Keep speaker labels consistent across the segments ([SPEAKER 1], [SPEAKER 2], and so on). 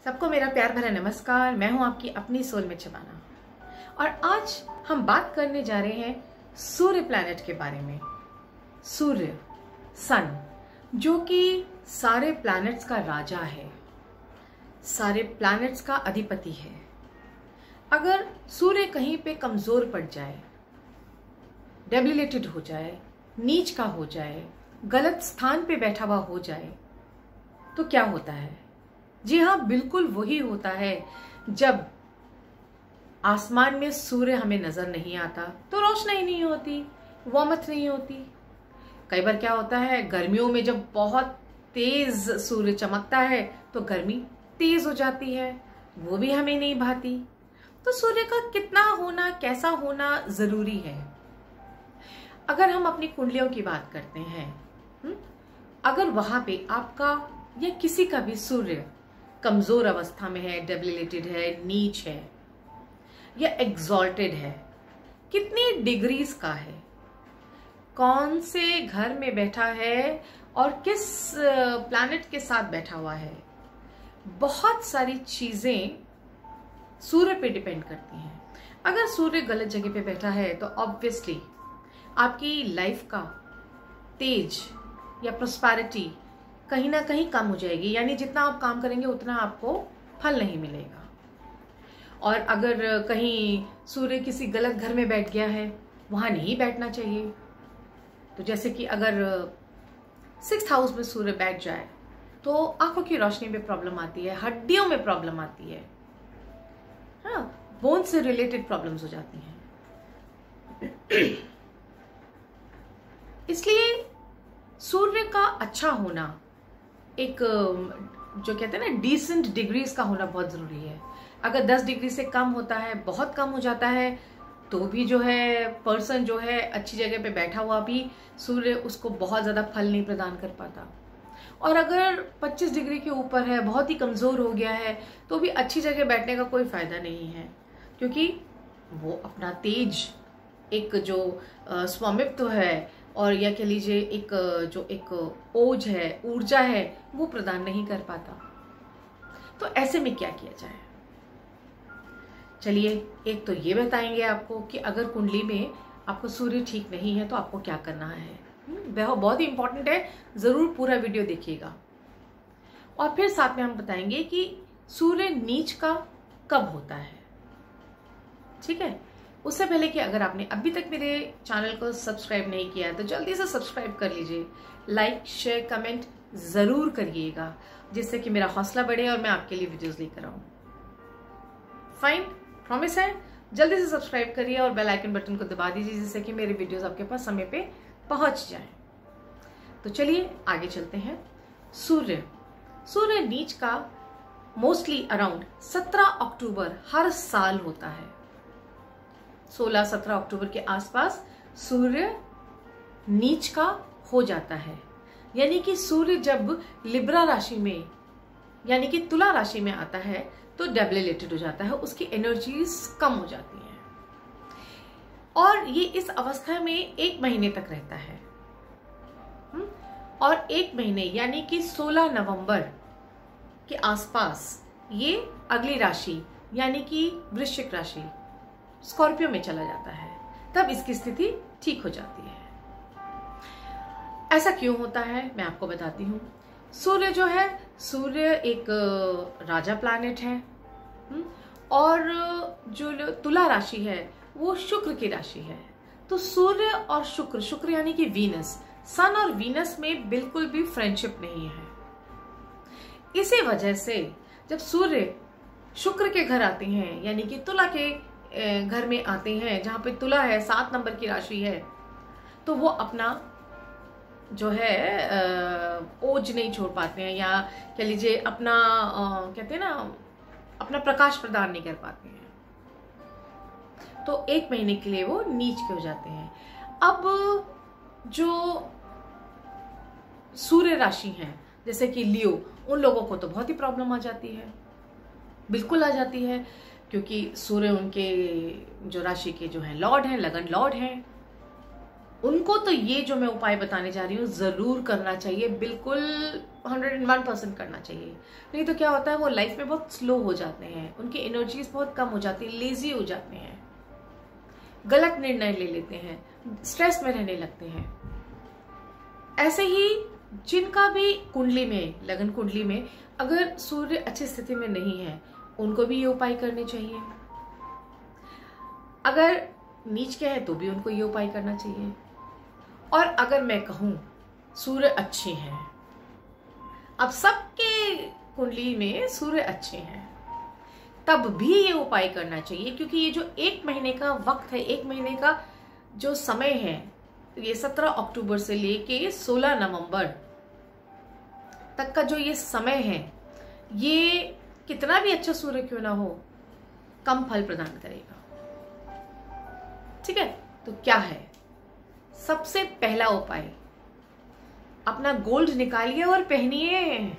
[SPEAKER 1] सबको मेरा प्यार भरा नमस्कार। मैं हूं आपकी अपनी सोल में शबाना और आज हम बात करने जा रहे हैं सूर्य प्लैनेट के बारे में। सूर्य सन जो कि सारे प्लैनेट्स का राजा है, सारे प्लैनेट्स का अधिपति है। अगर सूर्य कहीं पे कमजोर पड़ जाए, डेबिलिटेड हो जाए, नीच का हो जाए, गलत स्थान पे बैठा हुआ हो जाए तो क्या होता है? जी हाँ, बिल्कुल वही होता है। जब आसमान में सूर्य हमें नजर नहीं आता तो रोशनी नहीं होती, वार्मथ नहीं होती। कई बार क्या होता है, गर्मियों में जब बहुत तेज सूर्य चमकता है तो गर्मी तेज हो जाती है, वो भी हमें नहीं भाती। तो सूर्य का कितना होना, कैसा होना जरूरी है। अगर हम अपनी कुंडलियों की बात करते हैं, अगर वहां पे आपका या किसी का भी सूर्य कमजोर अवस्था में है, डेबिलिटेड है, नीच है या एग्जॉल्टेड है, कितनी डिग्रीज का है, कौन से घर में बैठा है और किस प्लैनेट के साथ बैठा हुआ है, बहुत सारी चीजें सूर्य पे डिपेंड करती हैं। अगर सूर्य गलत जगह पे बैठा है तो ऑब्वियसली आपकी लाइफ का तेज या प्रोस्पेरिटी कहीं ना कहीं कम हो जाएगी, यानी जितना आप काम करेंगे उतना आपको फल नहीं मिलेगा। और अगर कहीं सूर्य किसी गलत घर में बैठ गया है, वहां नहीं बैठना चाहिए। तो जैसे कि अगर 6th हाउस में सूर्य बैठ जाए तो आंखों की रोशनी में प्रॉब्लम आती है, हड्डियों में प्रॉब्लम आती है, हाँ, बोन से रिलेटेड प्रॉब्लम्स हो जाती हैं। इसलिए सूर्य का अच्छा होना, एक जो कहते हैं ना डिसेंट डिग्रीज का होना बहुत जरूरी है। अगर 10 डिग्री से कम होता है, बहुत कम हो जाता है, तो भी जो है पर्सन जो है अच्छी जगह पे बैठा हुआ भी सूर्य उसको बहुत ज्यादा फल नहीं प्रदान कर पाता। और अगर 25 डिग्री के ऊपर है, बहुत ही कमजोर हो गया है, तो भी अच्छी जगह बैठने का कोई फायदा नहीं है, क्योंकि वो अपना तेज, एक जो स्वामित्व है और या कह लीजिए एक ओज है, ऊर्जा है, वो प्रदान नहीं कर पाता। तो ऐसे में क्या किया जाए? चलिए, एक तो ये बताएंगे आपको कि अगर कुंडली में आपको सूर्य ठीक नहीं है तो आपको क्या करना है। वह बहुत ही इंपॉर्टेंट है, जरूर पूरा वीडियो देखिएगा। और फिर साथ में हम बताएंगे कि सूर्य नीच का कब होता है। ठीक है, उससे पहले कि अगर आपने अभी तक मेरे चैनल को सब्सक्राइब नहीं किया तो जल्दी से सब्सक्राइब कर लीजिए, लाइक शेयर कमेंट जरूर करिएगा, जिससे कि मेरा हौसला बढ़े और मैं आपके लिए वीडियोस लेकर आऊं। फाइन, प्रॉमिस है। जल्दी से सब्सक्राइब करिए और बेल आइकन बटन को दबा दीजिए, जिससे कि मेरे वीडियोस आपके पास समय पे पहुंच जाएं। तो चलिए आगे चलते हैं। सूर्य नीच का मोस्टली अराउंड 17 अक्टूबर हर साल होता है। 16-17 अक्टूबर के आसपास सूर्य नीच का हो जाता है। यानी कि सूर्य जब लिब्रा राशि में यानी कि तुला राशि में आता है तो डेबिलिटेड हो जाता है, उसकी एनर्जीज कम हो जाती हैं और ये इस अवस्था में 1 महीने तक रहता है। और 1 महीने यानी कि 16 नवंबर के आसपास ये अगली राशि यानी कि वृश्चिक राशि स्कॉर्पियो में चला जाता है, तब इसकी स्थिति ठीक हो जाती है। ऐसा क्यों होता है मैं आपको बताती हूँ। सूर्य जो है, सूर्य एक राजा प्लैनेट है और जो तुला राशि है वो शुक्र की राशि है। तो सूर्य और शुक्र यानी कि वीनस, सन और वीनस में बिल्कुल भी फ्रेंडशिप नहीं है। इसी वजह से जब सूर्य शुक्र के घर आते हैं यानी कि तुला के घर में आते हैं, जहां पे तुला है, 7 नंबर की राशि है, तो वो अपना जो है ओज नहीं छोड़ पाते हैं, या कह लीजिए अपना कहते हैं ना, अपना प्रकाश प्रदान नहीं कर पाते हैं। तो 1 महीने के लिए वो नीच के हो जाते हैं। अब जो सूर्य राशि हैं जैसे कि लियो, उन लोगों को तो बहुत ही प्रॉब्लम आ जाती है, बिल्कुल आ जाती है, क्योंकि सूर्य उनके जो राशि के जो है लॉर्ड हैं, लगन लॉर्ड हैं। उनको तो ये जो मैं उपाय बताने जा रही हूँ जरूर करना चाहिए, बिल्कुल 101% करना चाहिए। नहीं तो क्या होता है, वो लाइफ में बहुत स्लो हो जाते हैं, उनकी एनर्जीज बहुत कम हो जाती है, लेजी हो जाते हैं, गलत निर्णय ले लेते हैं, स्ट्रेस में रहने लगते हैं। ऐसे ही जिनका भी कुंडली में, लगन कुंडली में अगर सूर्य अच्छी स्थिति में नहीं है, उनको भी ये उपाय करने चाहिए। अगर नीच के हैं तो भी उनको ये उपाय करना चाहिए। और अगर मैं कहूं सूर्य अच्छे हैं, अब सबके कुंडली में सूर्य अच्छे हैं, तब भी ये उपाय करना चाहिए। क्योंकि ये जो 1 महीने का वक्त है, 1 महीने का जो समय है, ये 17 अक्टूबर से लेके 16 नवंबर तक का जो ये समय है, ये कितना भी अच्छा सूर्य क्यों ना हो, कम फल प्रदान करेगा। ठीक है, तो क्या है सबसे पहला उपाय? अपना गोल्ड निकालिए और पहनिए।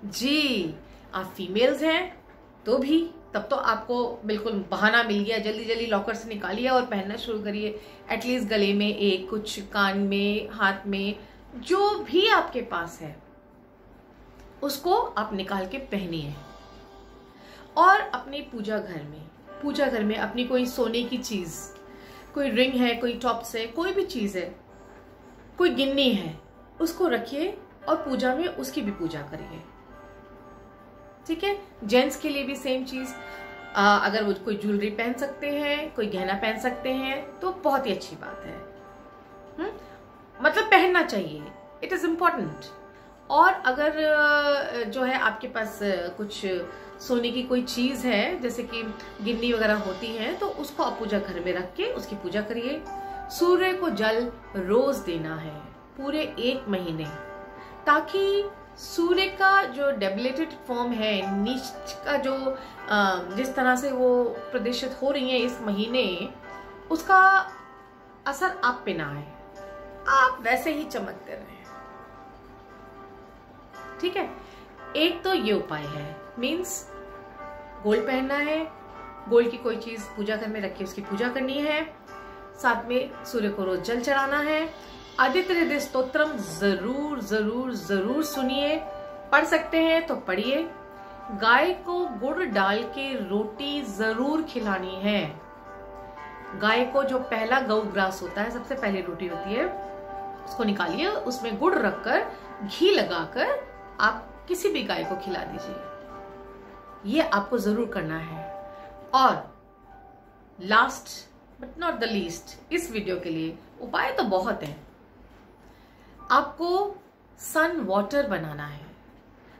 [SPEAKER 1] जी, आप फीमेल्स हैं तो भी, तब तो आपको बिल्कुल बहाना मिल गया, जल्दी जल्दी लॉकर से निकालिए और पहनना शुरू करिए। एटलीस्ट गले में एक, कुछ कान में, हाथ में, जो भी आपके पास है उसको आप निकाल के पहनिए। और अपने पूजा घर में अपनी कोई सोने की चीज, कोई रिंग है, कोई टॉप्स है, कोई भी चीज है, कोई गिन्नी है, उसको रखिए और पूजा में उसकी भी पूजा करिए। ठीक है, जेंट्स के लिए भी सेम चीज, अगर वो कोई ज्वेलरी पहन सकते हैं, कोई गहना पहन सकते हैं तो बहुत ही अच्छी बात है। मतलब पहनना चाहिए, इट इज इम्पोर्टेंट। और अगर जो है आपके पास कुछ सोने की कोई चीज है, जैसे कि गिन्नी वगैरह होती है, तो उसको आप पूजा घर में रख के उसकी पूजा करिए। सूर्य को जल रोज देना है पूरे 1 महीने, ताकि सूर्य का जो डेबिलेटेड फॉर्म है, नीच का जो जिस तरह से वो प्रदर्शित हो रही है इस महीने, उसका असर आप पे ना आए, आप वैसे ही चमकते रहें। ठीक है, एक तो ये उपाय है, मीन्स गोल्ड पहनना है, गोल्ड की कोई चीज पूजा घर में रख के उसकी पूजा करनी है, साथ में सूर्य को रोज जल चढ़ाना है। आदित्य हृदय स्तोत्रम जरूर जरूर जरूर सुनिए, पढ़ सकते हैं तो पढ़िए। गाय को गुड़ डाल के रोटी जरूर खिलानी है। गाय को जो पहला गौ ग्रास होता है, सबसे पहले रोटी होती है, उसको निकालिए, उसमें गुड़ रखकर, घी लगाकर आप किसी भी गाय को खिला दीजिए। ये आपको जरूर करना है। और last but not the least, इस वीडियो के लिए उपाय तो बहुत है, आपको सन वाटर बनाना है।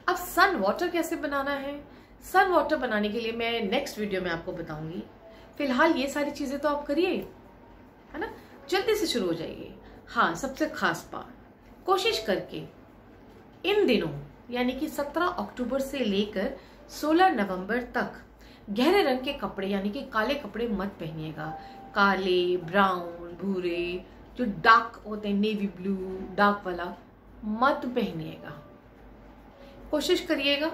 [SPEAKER 1] अब सन वाटर कैसे बनाना है, सन वाटर बनाने के लिए मैं नेक्स्ट वीडियो में आपको बताऊंगी। फिलहाल ये सारी चीजें तो आप करिए, है ना, जल्दी से शुरू हो जाइए। हाँ, सबसे खास बात, कोशिश करके इन दिनों यानी कि 17 अक्टूबर से लेकर 16 नवंबर तक गहरे रंग के कपड़े यानी कि काले कपड़े मत पहनिएगा। काले, ब्राउन, भूरे, जो डार्क होते हैं, नेवी ब्लू, डार्क वाला मत पहनिएगा। कोशिश करिएगा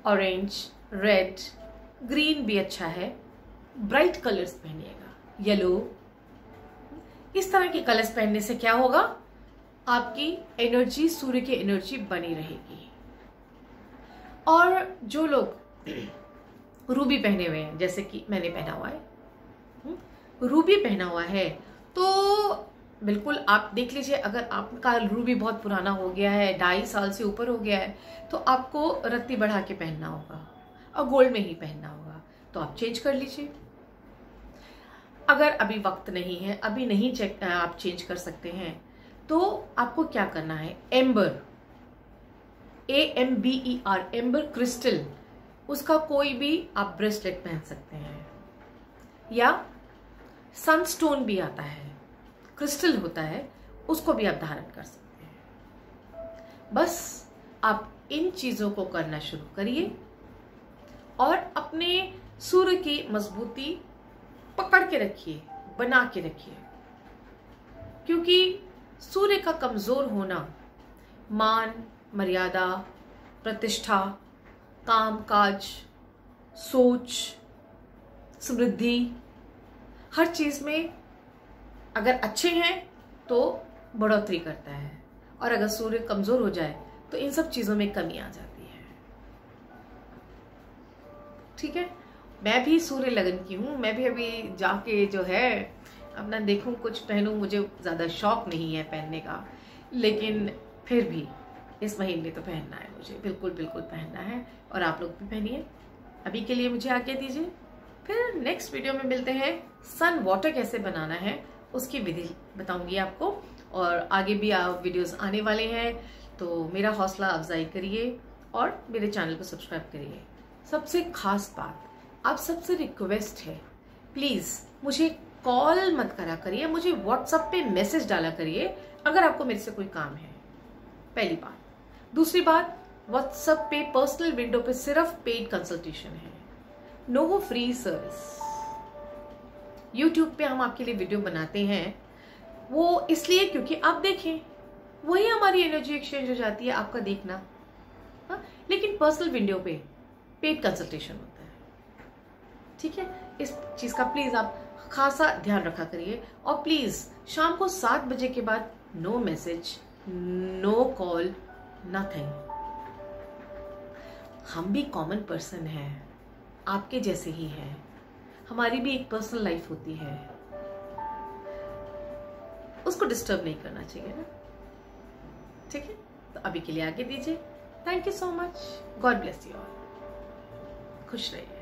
[SPEAKER 1] ऑरेंज, रेड, ग्रीन भी अच्छा है, ब्राइट कलर्स पहनिएगा, येलो, इस तरह के कलर्स पहनने से क्या होगा, आपकी एनर्जी, सूर्य की एनर्जी बनी रहेगी। और जो लोग रूबी पहने हुए हैं, जैसे कि मैंने पहना हुआ है, रूबी पहना हुआ है, तो बिल्कुल आप देख लीजिए, अगर आपका रूबी बहुत पुराना हो गया है, 2.5 साल से ऊपर हो गया है, तो आपको रत्ती बढ़ा के पहनना होगा और गोल्ड में ही पहनना होगा, तो आप चेंज कर लीजिए। अगर अभी वक्त नहीं है, अभी नहीं आप चेंज कर सकते हैं, तो आपको क्या करना है, एम्बर, AMBER, एम्बर क्रिस्टल, उसका कोई भी आप ब्रेसलेट पहन सकते हैं, या सनस्टोन भी आता है, क्रिस्टल होता है, उसको भी आप धारण कर सकते हैं। बस आप इन चीजों को करना शुरू करिए और अपने सूर्य की मजबूती पकड़ के रखिए, बना के रखिए, क्योंकि सूर्य का कमजोर होना मान, मर्यादा, प्रतिष्ठा, काम काज, सोच, समृद्धि, हर चीज में अगर अच्छे हैं तो बढ़ोतरी करता है, और अगर सूर्य कमजोर हो जाए तो इन सब चीजों में कमी आ जाती है। ठीक है, मैं भी सूर्य लगन की हूँ, मैं भी अभी जाके जो है अपना देखूं कुछ पहनूं, मुझे ज्यादा शौक नहीं है पहनने का, लेकिन फिर भी इस महीने तो पहनना है मुझे, बिल्कुल बिल्कुल पहनना है, और आप लोग भी पहनिए। अभी के लिए मुझे आज्ञा दीजिए, फिर नेक्स्ट वीडियो में मिलते हैं। सन वाटर कैसे बनाना है उसकी विधि बताऊंगी आपको, और आगे भी आप वीडियोस आने वाले हैं, तो मेरा हौसला अफजाई करिए और मेरे चैनल को सब्सक्राइब करिए। सबसे खास बात, आप सबसे रिक्वेस्ट है, प्लीज मुझे कॉल मत करा करिए, मुझे व्हाट्सएप पे मैसेज डाला करिए अगर आपको मेरे से कोई काम है, पहली बात। दूसरी बात, व्हाट्सएप पे पर्सनल विंडो पे सिर्फ पेड कंसल्टेशन है, नो फ्री सर्विस। यूट्यूब पे हम आपके लिए वीडियो बनाते हैं, वो इसलिए क्योंकि आप देखें, वही हमारी एनर्जी एक्सचेंज हो जाती है, आपका देखना। हाँ, लेकिन पर्सनल विंडो पे पेड कंसल्टेशन होता है। ठीक है, इस चीज का प्लीज आप खासा ध्यान रखा करिए, और प्लीज शाम को 7 बजे के बाद no message, no call, nothing. हम भी कॉमन पर्सन हैं, आपके जैसे ही हैं, हमारी भी एक पर्सनल लाइफ होती है, उसको डिस्टर्ब नहीं करना चाहिए ना। ठीक है, तो अभी के लिए आगे दीजिए। Thank you so much, God bless you all, खुश रहिए।